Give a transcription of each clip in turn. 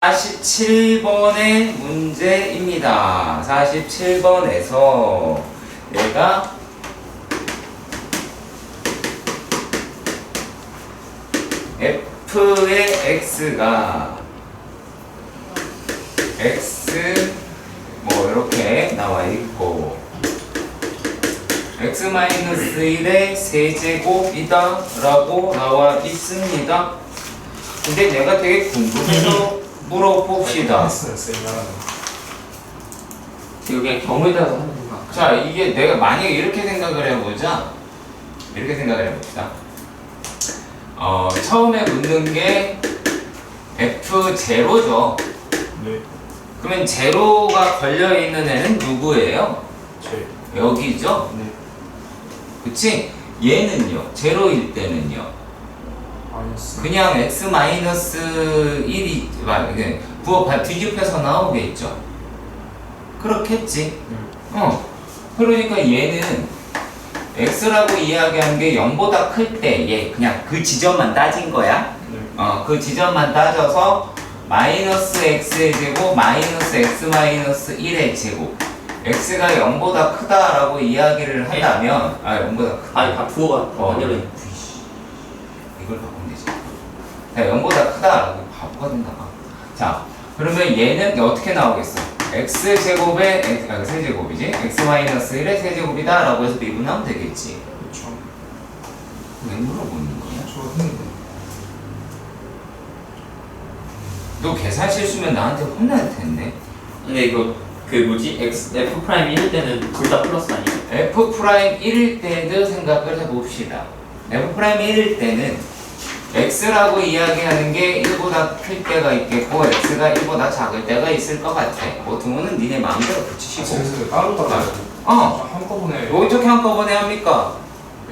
47번의 문제입니다. 47번에서 얘가 f의 x가 x 뭐 이렇게 나와 있고 x-1의 세제곱이다 라고 나와 있습니다. 근데 내가 되게 궁금해서 물어봅시다. 이거 그냥 경우에 따라서 하는 건가? 자, 이게 내가 만약에 이렇게 생각을 해보자. 이렇게 생각을 해봅시다. 처음에 묻는 게 F0죠. 네. 그러면 제로가 걸려있는 애는 누구예요? 제. 여기죠? 네. 그치? 얘는요? 제로일 때는요? 마이너스. 그냥 x-1이 부호 뒤집혀서 나오겠죠? 그렇겠지? 네. 그러니까 얘는 x라고 이야기한 게 0보다 클 때 얘 그냥 그 지점만 따진 거야. 네. 그 지점만 따져서 마이너스 x의 제곱 마이너스 x-1의 제곱 x가 0보다 크다라고 이야기를 한다면 0보다 크다. 아니, 부호가 완전히 이걸 바꾸면 되지. 자, 0보다 크다라고 바꿔야 된다. 자, 그러면 얘는 어떻게 나오겠어? x제곱의 세제곱이지? x-1의 세제곱이다 라고 해서 미분하면 되겠지. 그렇죠. 왜 물어보는 거야? 저 했는데. 너 계산 실수면 나한테 혼날 텐데. 근데 이거 그 뭐지? F 프라임 1일 때는 둘 다 플러스 아니에요? f 프라임 1일 때도 생각을 해봅시다. f 프라임 1일 때는 x라고 이야기하는 게 1보다 클 때가 있겠고 x가 1보다 작을 때가 있을 것 같아. 뭐 등호는 니네 마음대로 붙이시고. 그래서 따로 한꺼번에 어떻게 한꺼번에 합니까?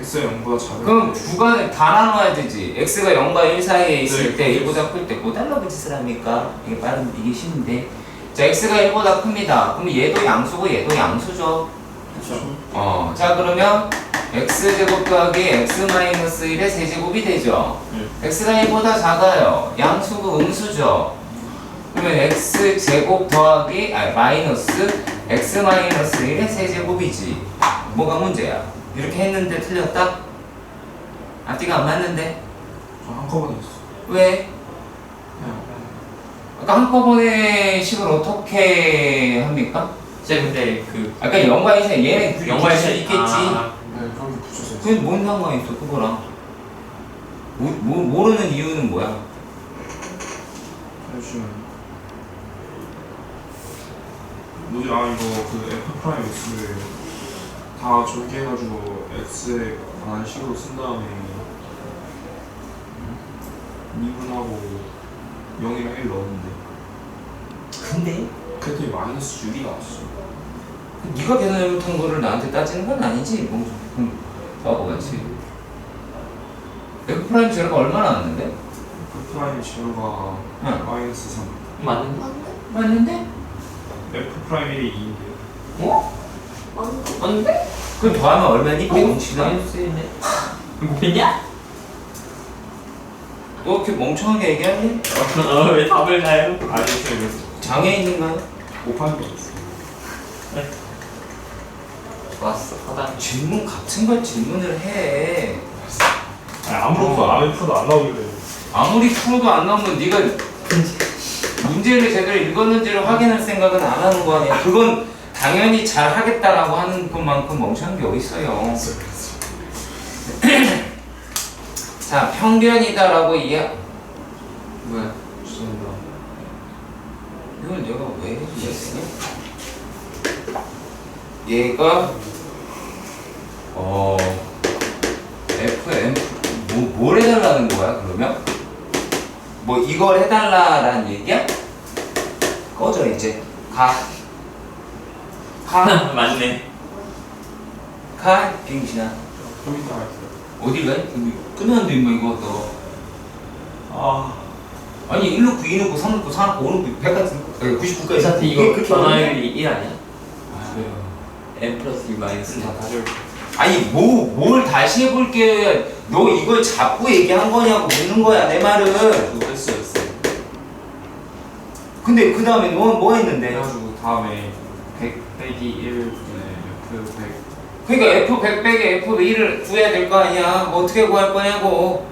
X 0보다 작을 그럼 때 주간을 다 나눠야 되지. x가 0과 1 사이에 있을 네, 때 그렇죠. 1보다 클 때 뭐 달러 짓을 합니까? 이게 이게 쉬운데. 자, x가 1보다 큽니다. 그럼 얘도 양수고 얘도 양수죠. 그렇죠. 자, 그러면 x제곱 더하기 x-1의 세제곱이 되죠. x가 1보다 작아요. 양수고 음수죠. 그러면 x제곱 더하기 마이너스 x-1의 세제곱이지. 뭐가 문제야? 이렇게 했는데 틀렸다? 앞뒤가 안 맞는데? 저 한꺼번에 했어. 왜? 아까 한꺼번에 식을 어떻게 합니까? 쟤 근데 그 아까 0과 1 사이 얘는 영과의 수 차 있겠지. 네, 그렇게 붙여서 그게 뭔 상관이 있어 그거랑. 모르는 이유는 뭐야? 해주시면 뭐지? 이거 그 F 프라임 X를 다 전개해가지고 X에 관한 식으로 쓴 다음에 미분하고 0이랑 1 넣었는데 근데 그랬더니 마이너스 6이 나왔어. 네가 계산 잘못한 거를 나한테 따지는 건 아니지. 뭐 바보같이. F 프라임 제로가 얼마 나왔는데? F 프라임 제로가 응. 마이너스 3. 맞는데? 맞는데? F 프라임 1이 2인데요. 어? 맞는데? 그럼 더하면 얼마니? 107원? 마이너스네. 이거 됐냐? 너 이렇게 멍청하게 얘기하니? 왜 답을 가요? 아니 쌤 장애인인가요? 곱하는 거 있어. 좋았어. 하다. 질문 같은 걸 질문을 해. 아무리 풀어도 안 나오길래. 아무리 풀어도 안 나오면 네가 문제를 제대로 읽었는지를 확인할 생각은 안 하는 거 아니야. 그건 당연히 잘 하겠다라고 하는 것만큼 멍청한 게 어딨어요. 자, 평변이다라고 뭐야? 죄송합니다. 이걸 내가 왜 해주겠어? 얘가 FM 뭘 해달라는 거야 그러면? 뭐 이걸 해달라라는 얘기야? 꺼져 이제 가 맞네. 빙신아 좀 이따 할게요. 어디 가? 끝났는데 임마 이거 너 아니 1 넣고 2 넣고 3 넣고 4 넣고 5 넣고 100까지 99까지 어차피 이거 전화율이 1 아니야? 네. n 플러스 1 마이너스 다 다시 할게요. 아니 뭘 다시 해볼게. 너 이걸 자꾸 얘기한 거냐고 묻는 거야 내 말은. 그거 했어. 근데 그 다음에 뭐 했는데? 그래가지고 다음에 100 빼기 1 F 100 그러니까 F 100 빼기 F 1을 구해야 될 거 아니야. 뭐 어떻게 구할 거냐고.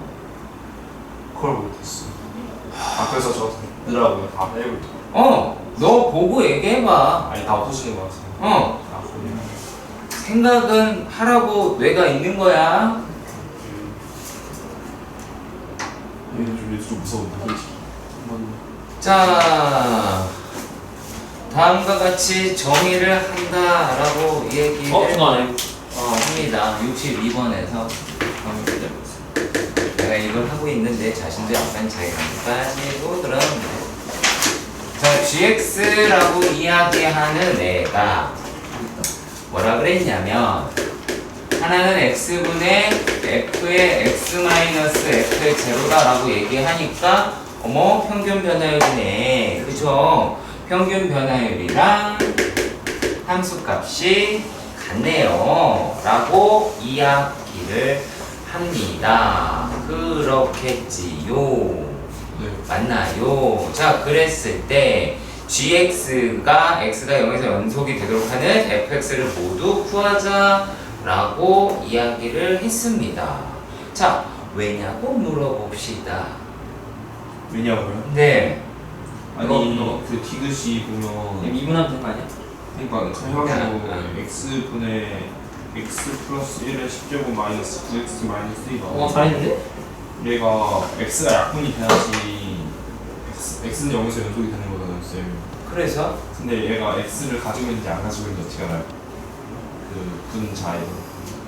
그걸 못했어. 아 그래서 저 늦더라고요. 다 빼고. 너 보고 얘기해봐. 아니 다 없어지는 것 같아요. 아 그래요? 생각은 하라고 뇌가 있는 거야. 얘는 좀 무서운데 솔직히. 자, 다음과 같이 정의를 한다라고 얘기를 중간에 합니다. 62번에서 내가 이걸 하고 있는데 자신도 약간 자기가 빠지고 그러는데, 자, gx라고 이야기하는 애가 뭐라 그랬냐면, 하나는 x분의 f의 x-f의 제로다라고 얘기하니까 평균 변화율이네. 그죠? 평균 변화율이랑 함수값이 같네요. 라고 이야기를 합니다. 그렇겠지요. 네. 맞나요? 자, 그랬을 때 gx가 x가 0에서 연속이 되도록 하는 fx를 모두 구하자 라고 이야기를 했습니다. 자, 왜냐고 물어봅시다. 왜냐고요? 네. 아니 그 디귿이 보면 미분하면 되는 거 아니야? 그러니까 해가지고 응. x분의 x 플러스 1의 10제곱 마이너스 9x 마이너스 2가 잘했는데? 얘가 x가 약분이 돼야지 x는 0에서 연속이 되는 거잖아요 쌤. 그래서 근데 얘가 x를 가지고 있는지 안 가지고 있는지 어떻게 알아요? 그 분자에.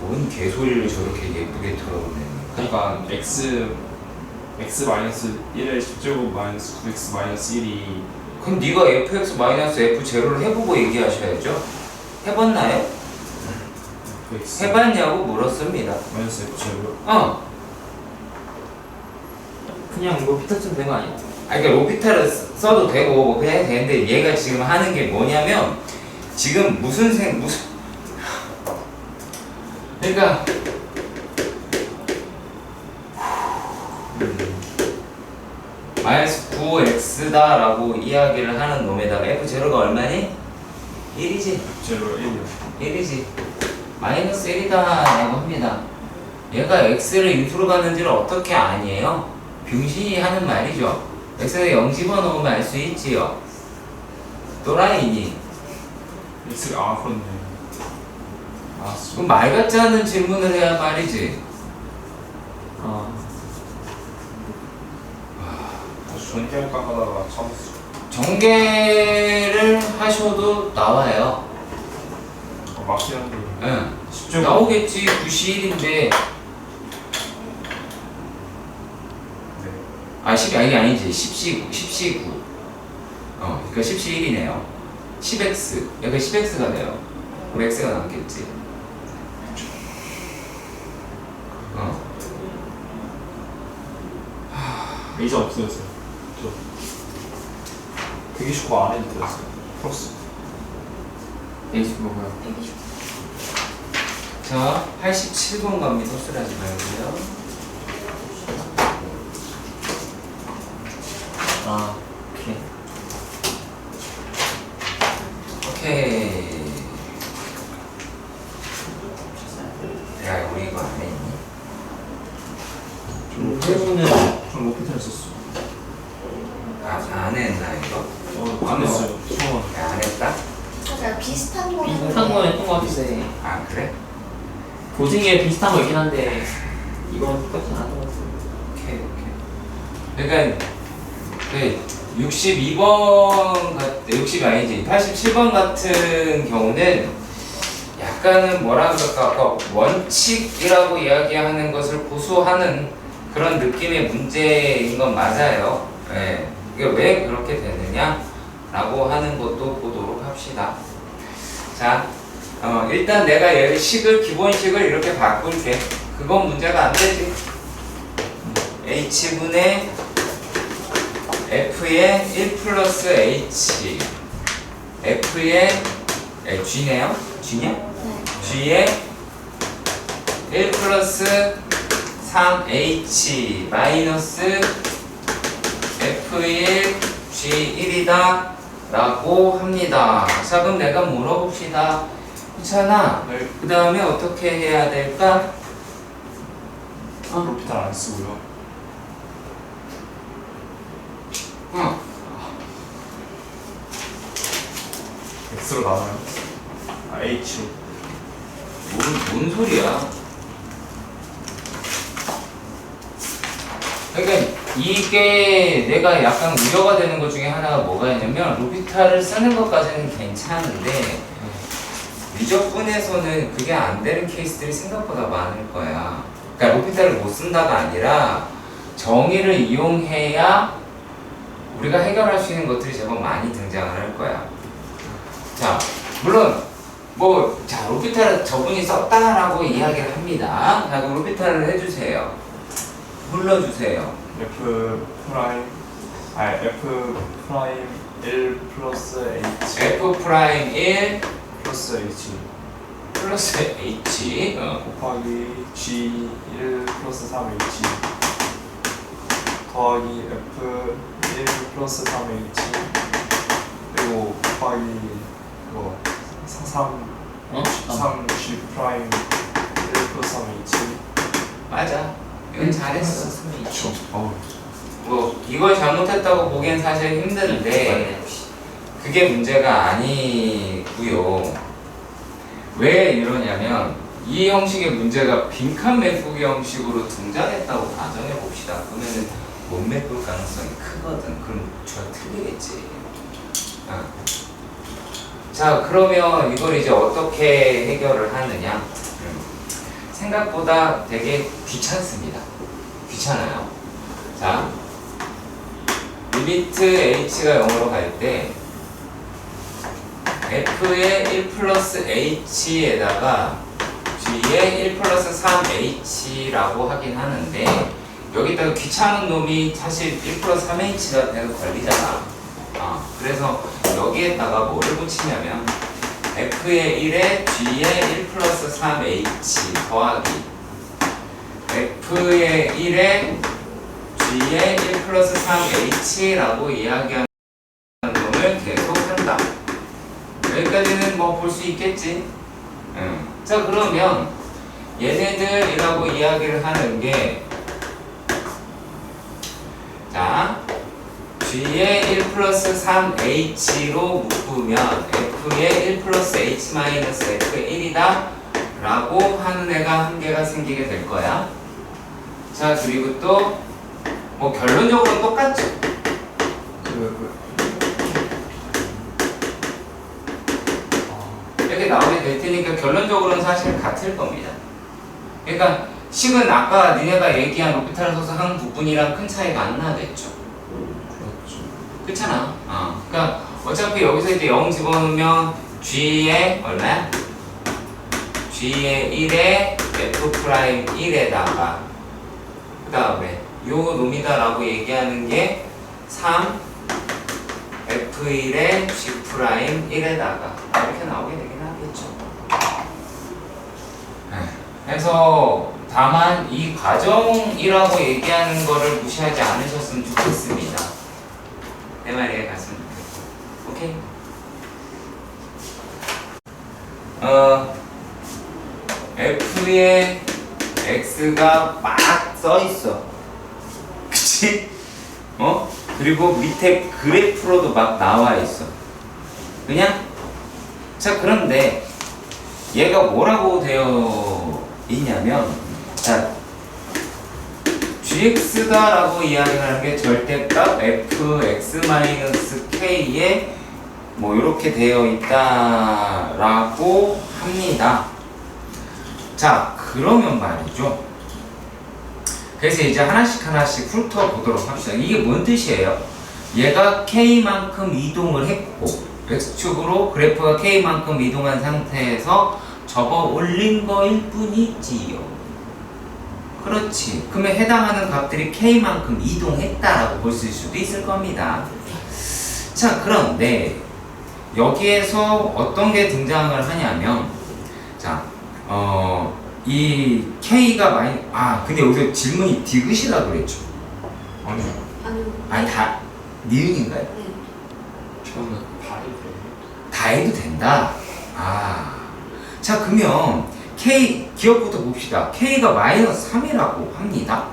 뭔 개소리를 저렇게 예쁘게 털어보네. 그러니까 x 마이너스 1의 10제곱 마이너스 9x 마이너스 1이 그럼 네가 fx 마이너스 f 제로를 해보고 얘기하셔야죠. 해봤나요? x 해봤냐고 물었습니다. 마이너스 f 제곱. 그냥 뭐 피터쯤 된 거 아니야? 그러니까 로피타를 써도 되고 뭐 그냥 해도 되는데, 얘가 지금 하는 게 뭐냐면, 지금 무슨 그러니까 마이너스 9x다 라고 이야기를 하는 놈에다가 f0가 얼마니? 1이지? 제로 1이요. 1이지. 마이너스 1이다 라고 합니다. 얘가 x를 인수로 갔는지를 어떻게 아니에요? 병신이 하는 말이죠. x에 0 집어넣으면 알 수 있지요. 또라이니. x가 그렇네. 알았어. 그럼 말 같지 않은 질문을 해야 말이지. 아주 전기할까 하다가 참았어. 전개를 하셔도 나와요. 맞긴 한데. 응. 10제곱 나오겠지. 91인데. 네. 아, 10이 아니지. 10C9. 그러니까 10C1이네요. 10x. 여기 10x가 돼요. 그럼 x가 남겠지. 레이저 없어졌어요. 저 129 안에 들었어요. 플러스. 에이스 뭐야? 자, 87번 갑니다. 헛소리하지 말고요. 오케이. 오케이. 야, 우리 이거 안 했니? 전 로피탈 썼어. 안 했나 이거? 안 했어요. 처음. 안 했다? 맞아, 비슷한 거 비슷한 거 했던 거 같은데 아, 그래? 고증에 비슷한 거 있긴 한데 이건 똑같진 않은 것 같아. 오케이. 그러니까 62번 60 아니지 87번 같은 경우는 약간은 뭐라 그럴까, 아까 원칙이라고 이야기하는 것을 고수하는 그런 느낌의 문제인 건 맞아요. 예. 이게 왜 그렇게 되느냐 라고 하는 것도 보도록 합시다. 자, 일단 내가 여기 기본식을 이렇게 바꿀게. 그건 문제가 안 되지. h분의 f의 1 플러스 h f의 g네요? g냐? 네. g의 1 플러스 3h 마이너스 f1 G1이다 라고 합니다. 자, 그럼 내가 물어봅시다. 괜찮아? 네. 그 다음에 어떻게 해야 될까? 로피탈 안 쓰고요. X로 나와요. 아 H로. 뭔 소리야? 그러니까 이게 내가 약간 우려가 되는 것 중에 하나가 뭐가 있냐면 로피탈을 쓰는 것까지는 괜찮은데 미적분에서는 그게 안 되는 케이스들이 생각보다 많을 거야. 그러니까 로피탈을 못 쓴다가 아니라 정의를 이용해야 우리가 해결할 수 있는 것들이 제법 많이 등장을 할 거야. 자, 물론 자, 로피탈을 저분이 썼다라고 이야기를 합니다. 자, 그럼 로피탈을 해주세요. 불러주세요. F 프라임 F 프라임 1 플러스 H F 프라임 1 플러스 H 플러스 H 곱하기 G 1 플러스 3H 더하기 F 1 플러스 3H 그리고 곱하기 이거 3 G 프라임 1 플러스 3H 맞아. 이건 잘했어. 그쵸. 뭐 이걸 잘못했다고 보기엔 사실 힘드는데 그게 문제가 아니고요. 왜 이러냐면 이 형식의 문제가 빈칸 메꾸기 형식으로 등장했다고 가정해 봅시다. 그러면은 못 메꿀 가능성이 크거든. 그럼 주가 틀리겠지. 자, 그러면 이걸 이제 어떻게 해결을 하느냐? 생각보다 되게 귀찮습니다. 귀찮아요. 자, 리미트 h가 0으로 갈 때 f의 1 플러스 h에다가 g의 1 플러스 3h라고 하긴 하는데 여기다가 귀찮은 놈이 사실 1 플러스 3h가 계속 걸리잖아. 그래서 여기에다가 뭐를 붙이냐면 f의 1에 g의 1 플러스 3h 더하기 f의 1에 g의 1 플러스 3h라고 이야기하는 놈을 계속 한다. 여기까지는 뭐 볼 수 있겠지. 자, 그러면 얘네들이라고 이야기를 하는 게 자, g의 1 플러스 3h로 묶으면 f의 1 플러스 h 마이너스 f의 1이다 라고 하는 애가 한 개가 생기게 될 거야. 자, 그리고 또 뭐 결론적으로 똑같죠. 이렇게 나오게 될 테니까 결론적으로는 사실 같을 겁니다. 그러니까 식은 아까 니네가 얘기한 로피탈 소수한 부분이랑 큰 차이가 안 나겠죠. 그렇잖아. 그러니까 어차피 여기서 이제 0 집어넣으면 g의 얼마야? g의 1에 f 프라임 1에다가 그 다음에 요 놈이다라고 얘기하는 게 3 f1에 g 프라임 1에다가 이렇게 나오게 되긴 하겠죠. 그래서 다만 이 과정이라고 얘기하는 거를 무시하지 않으셨으면 좋겠습니다. 내 말에 갔으면 좋겠고. 오케이? f에 x가 막 써있어. 그치? 그리고 밑에 그래프로도 막 나와있어. 그냥? 자, 그런데 얘가 뭐라고 되어 있냐면 자, gx다라고 이야기하는 게 절대값 fx-k에 뭐 이렇게 되어 있다라고 합니다. 자, 그러면 말이죠. 그래서 이제 하나씩 훑어보도록 합시다. 이게 뭔 뜻이에요? 얘가 k만큼 이동을 했고 x축으로 그래프가 k만큼 이동한 상태에서 접어 올린 거일 뿐이지요. 그렇지. 그러면 해당하는 값들이 k만큼 이동했다라고 볼 수도 있을 겁니다. 자, 그런데 여기에서 어떤 게 등장을 하냐면 자, 이 k가 많이 근데 여기서 질문이 디귿이라고 그랬죠. 아니요. 아니요. 다 니은인가요? 네. 그러면 다 해도 돼요? 다 해도 된다. 아, 자 그러면 K 기억부터 봅시다. K가 마이너스 3이라고 합니다.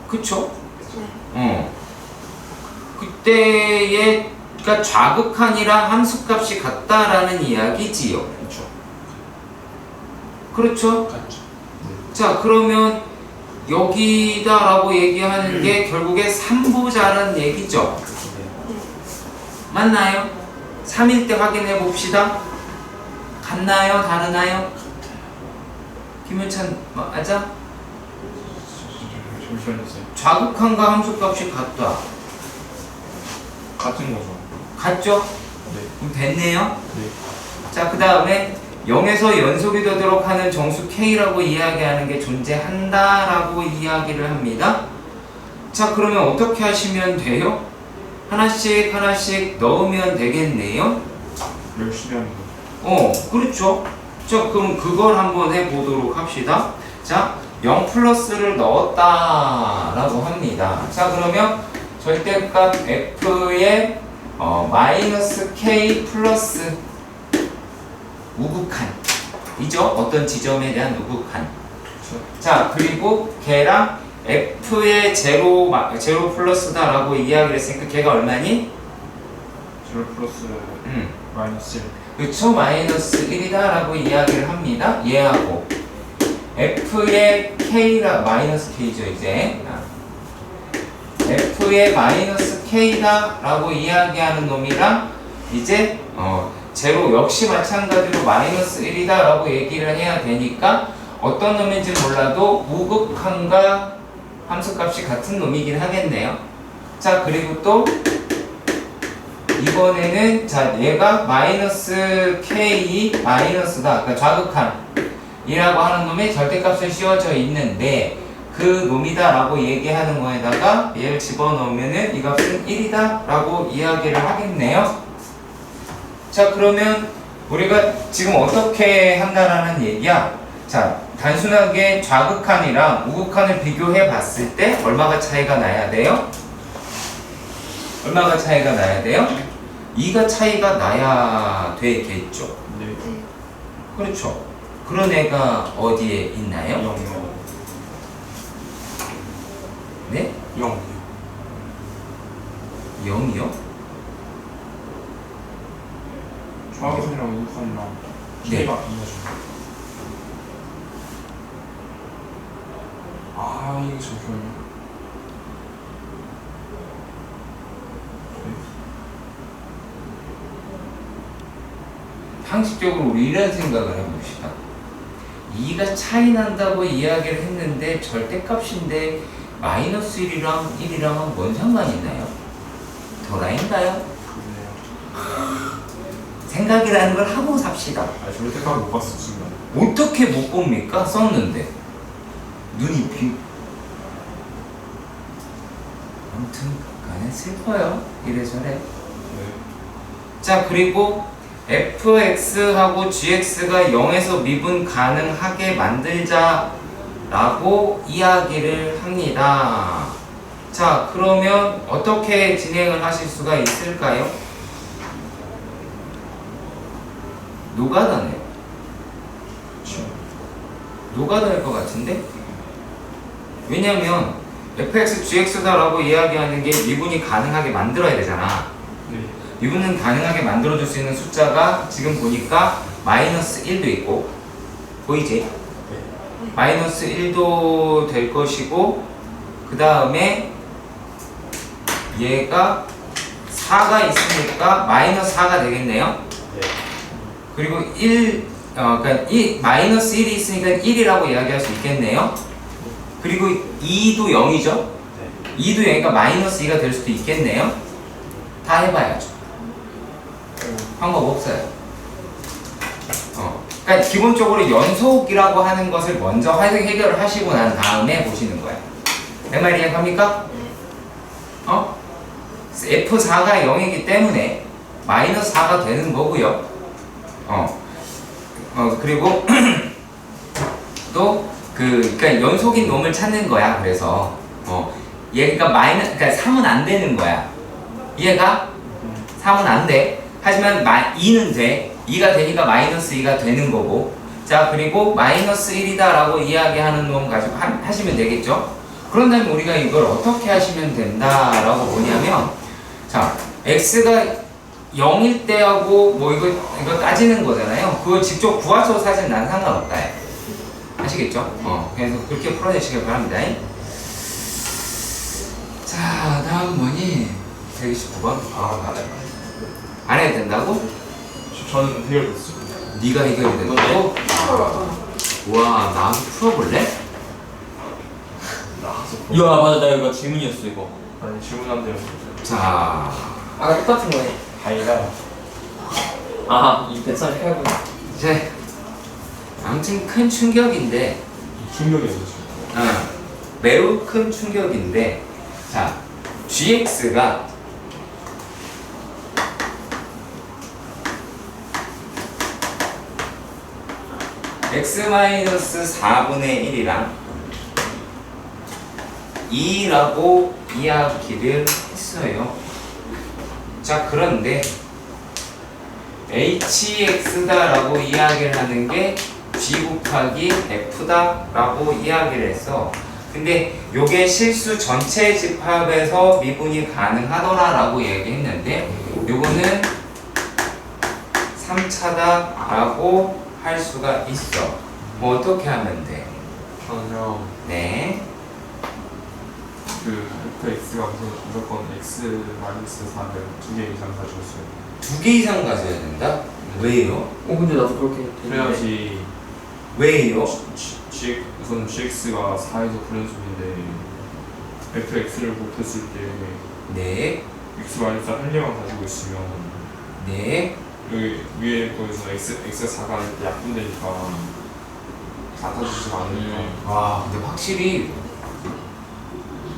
그쵸? 네. 그때의 그러니까 좌극한이랑 함수값이 같다라는 이야기지요. 그렇죠. 그렇죠? 같죠. 자 그러면 여기다라고 얘기하는 게 결국에 3보자라는 얘기죠. 네. 맞나요? 3일 때 확인해 봅시다. 같나요? 다르나요? 김효찬 맞아? 잠시만요. 좌극한과 함수값이 같다. 같은 거죠. 같죠? 네. 그럼 됐네요. 네. 자, 그 다음에 0에서 연속이 되도록 하는 정수 K라고 이야기하는 게 존재한다라고 이야기를 합니다. 자, 그러면 어떻게 하시면 돼요? 하나씩 하나씩 넣으면 되겠네요. 열심히 하는 거. 그렇죠. 자, 그럼 그걸 한번 해보도록 합시다. 자, 0 플러스를 넣었다라고 합니다. 자, 그러면 절대값 F의 마이너스 K 플러스 우극한 이죠? 어떤 지점에 대한 우극한. 자, 그리고 걔랑 F의 제로 플러스다라고 이야기를 했으니까 걔가 얼마니? 0 플러스 마이너스 1. 그쵸? 마이너스 1이다라고 이야기를 합니다. 얘하고 F의 K라 마이너스 K죠 이제. F의 마이너스 K다라고 이야기하는 놈이랑 이제 제로 역시 마찬가지로 마이너스 1이다라고 얘기를 해야 되니까 어떤 놈인지 몰라도 우극한과 함수값이 같은 놈이긴 하겠네요. 자, 그리고 또 이번에는 자 얘가 마이너스 K 마이너스다. 그러니까 좌극한이라고 하는 놈의 절대값을 씌워져 있는데 그 놈이다라고 얘기하는 거에다가 얘를 집어넣으면은 이 값은 1이다라고 이야기를 하겠네요. 자, 그러면 우리가 지금 어떻게 한다라는 얘기야? 자, 단순하게 좌극한이랑 우극한을 비교해 봤을 때 얼마가 차이가 나야 돼요? 얼마가 차이가 나야 돼요? 2가 차이가 나야 되겠죠. 네. 네. 그렇죠. 그런 애가 어디에 있나요? 0. 네? 0. 0이요? 좌우선이랑 우선이랑 네. K가 2죠. 아, 이거 잠시만요. 상식적으로 우리 이런 생각을 해봅시다. 2가 차이 난다고 이야기를 했는데 절대값인데 마이너스 1이랑 1이랑은 뭔 상관이 있나요? 덜아인가요? 그러네요. 생각이라는 걸 하고 삽시다. 아, 절대값 못 봤어, 지금. 어떻게 못 봅니까? 썼는데 눈이 아무튼 간에 슬퍼요. 이래저래. 네. 자, 그리고 fx하고 gx가 0에서 미분 가능하게 만들자라고 이야기를 합니다. 자, 그러면 어떻게 진행을 하실 수가 있을까요? 노가다네요. 노가다일 것 같은데? 왜냐면 fx, gx다라고 이야기하는 게 미분이 가능하게 만들어야 되잖아. 네. 미분은 가능하게 만들어줄 수 있는 숫자가 지금 보니까 마이너스 1도 있고 보이지? 마이너스 1도 될 것이고 그 다음에 얘가 4가 있으니까 마이너스 4가 되겠네요. 네. 그리고 그러니까 마이너스 1이 있으니까 1이라고 이야기할 수 있겠네요. 그리고 2도 0이죠. 네. 2도 0이니까 마이너스 2가 될 수도 있겠네요. 다 해봐야죠. 방법 없어요. 그러니까 기본적으로 연속이라고 하는 것을 먼저 해결을 하시고 난 다음에 보시는 거야. 내 말 이해갑니까? F4가 0이기 때문에 마이너스 4가 되는 거고요. 그리고 또 그러니까 연속인 놈을 찾는 거야. 그래서 얘가 그러니까 3은 안 되는 거야. 얘가 3은 안 돼. 하지만 2는 돼. 2가 되니까 마이너스 2가 되는 거고. 자, 그리고 마이너스 1이다 라고 이야기하는 놈 가지고 하시면 되겠죠? 그런 다음에 우리가 이걸 어떻게 하시면 된다라고 뭐냐면, 자, x가 0일 때하고 뭐 이거 따지는 거잖아요. 그거 직접 구하셔도 사실 난 상관없다. 아시겠죠? 그래서 그렇게 풀어내시길 바랍니다. 자, 다음 뭐니? 129번. 안 해도 된다고? 저는 해결됐어요. 네가 해결이 된다고? 우와, 나 한번 풀어볼래? 이야 맞아 나 이거 질문이었어 이거. 아니 질문한대요. 자, 아까 똑같은 거네. 다이가 아이 138분. 이제 아무튼 큰 충격인데, 충격이었어요 지금. 매우 큰 충격인데, 자, gx가 x-4분의 1이랑 2라고 이야기를 했어요. 자, 그런데 hx다 라고 이야기를 하는 게 g 곱하기 f다 라고 이야기를 했어. 근데 요게 실수 전체 집합에서 미분이 가능하더라 라고 얘기했는데, 요거는 3차다 라고 할 수가 있어. 뭐 어떻게 하면 돼? 저는요 네. 그 fx가 무조건 x 마이너스 4를 2개 이상 가져왔어요. 2개 이상 가져야 된다? 왜요? 근데 나도 그렇게 했는데. 그래야지 왜요? 우선 gx가 4에서 불연속인데 fx를 곱했을 때 네. x 마이너스 1량만 가지고 있으면 네. 여기 위에 거에서 x가 4가 약분되니까 나타주지 않으니까 와, 근데 확실히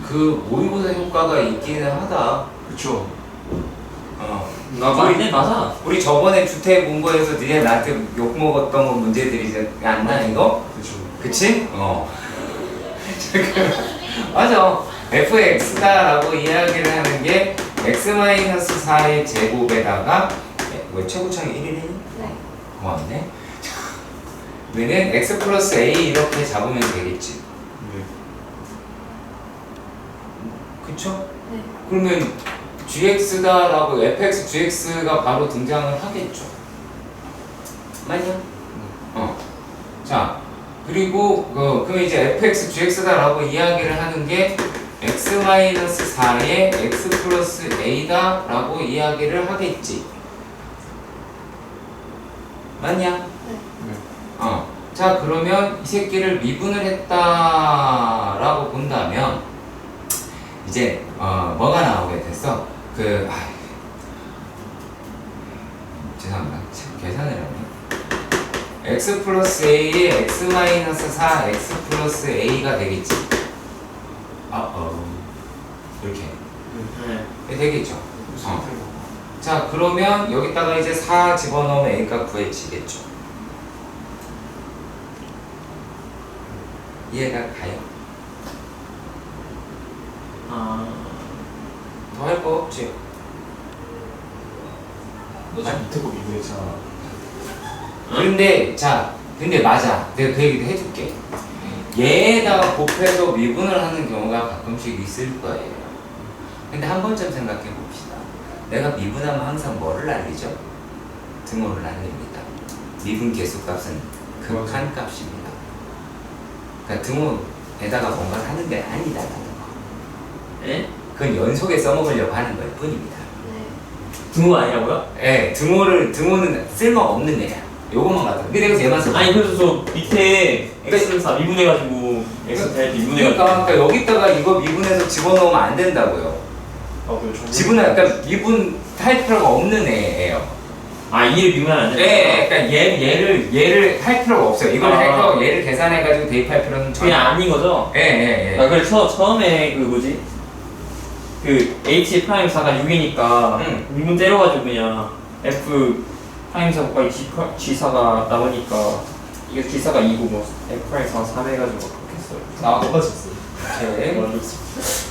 그 모의고사 효과가 있기는 하다. 그쵸. 나 맞네 맞아. 우리 저번에 주택 공부에서 니네 나한테 욕 먹었던 거 문제들이지 않나 이거? 그쵸. 그치? 맞아. fx다라고 이야기를 하는 게 x-4의 제곱에다가 왜 최고창이 1이니? 네. 고맙네. 우리는 x 플러스 a 이렇게 잡으면 되겠지. 네. 그쵸? 네. 그러면 gx다라고 fx, gx가 바로 등장을 하겠죠. 맞냐? 자, 그리고 그럼 이제 fx, gx다라고 이야기를 하는 게 x-4의 x 플러스 a다라고 이야기를 하겠지. 맞냐? 네. 자, 그러면 이 새끼를 미분을 했다라고 본다면 이제 뭐가 나오게 됐어? 죄송합니다. 계산을 하네. x 플러스 a의 x 마이너스 4 x 플러스 a가 되겠지. 이렇게 네. 되겠죠. 자, 그러면 여기다가 이제 4 집어넣으면 a가 구해지겠죠. 이해가 가요? 더 할 거 없지? 밑에 거 미분했잖아. 근데 맞아. 내가 그 얘기도 해줄게. 얘에다가 곱해서 미분을 하는 경우가 가끔씩 있을 거예요. 근데 한 번쯤 생각해 봅시다. 내가 미분하면 항상 뭐를 날리죠? 등호를 날립니다. 미분 개수값은 극한 값입니다. 그러니까 등호에다가 뭔가를 하는 게 아니다라는 거. 예? 그건 연속에 써먹으려고 하는 걸 뿐입니다. 네. 등호 아니라고요? 예, 등호는 쓸모가 없는 애야. 요것만 갖다. 근데 내가 얘만 써. 아니 그래서 저 밑에 x를 미분해가지고 x 대 미분해가지고. 그러니까 여기다가 이거 미분해서 집어넣으면 안 된다고요. 그러니까 미분할 필요가 없는 애예요. 이를 미분하면 안 돼? 네, 그러니까 얘를 할 필요가 없어요. 이걸 해서 얘를 계산해가지고 대입할 필요는 전혀. 그냥 아닌 거죠? 예. 그래 처음에 h 프라임 4가 6이니까 미분 때려가지고 그냥 f 프라임 4 곱하기 g4가 나오니까 이게 g4가 2고 뭐 f 프라임 4가 3 해가지고 그렇게 했어요. 똑같았어요. 오케이. 맞았어.